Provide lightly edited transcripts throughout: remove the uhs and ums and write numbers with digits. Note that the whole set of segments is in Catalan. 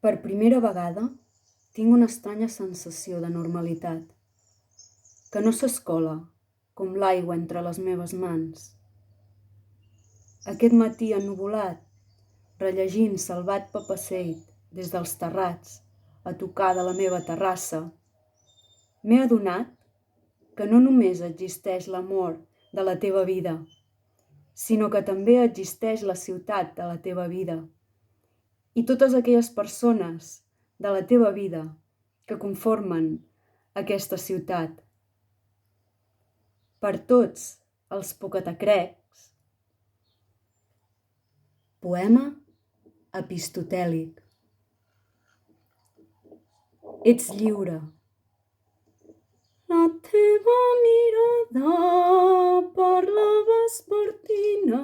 Per primera vegada tinc una estranya sensació de normalitat, que no s'escola com l'aigua entre les meves mans. Aquest matí ennuvolat, rellegint Salvat Papasseit des dels terrats a tocar de la meva terrassa, m'he adonat que no només existeix l'amor de la teva vida, sinó que també existeix la ciutat de la teva vida i totes aquelles persones de la teva vida que conformen aquesta ciutat. Per tots els pocatacrecs. Poema epistotèlic. Ets lliure. La teva mirada parla vespertina.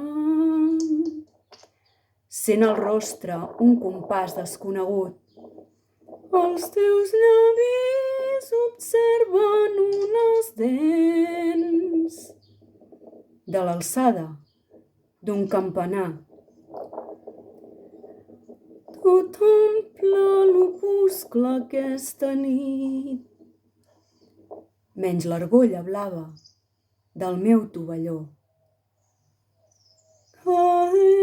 Sent el rostre un compàs desconegut. Els teus llavis observen unes dents de l'alçada d'un campanar. Tot omple l'opuscle aquesta nit, menys l'argolla blava del meu tovalló. Que he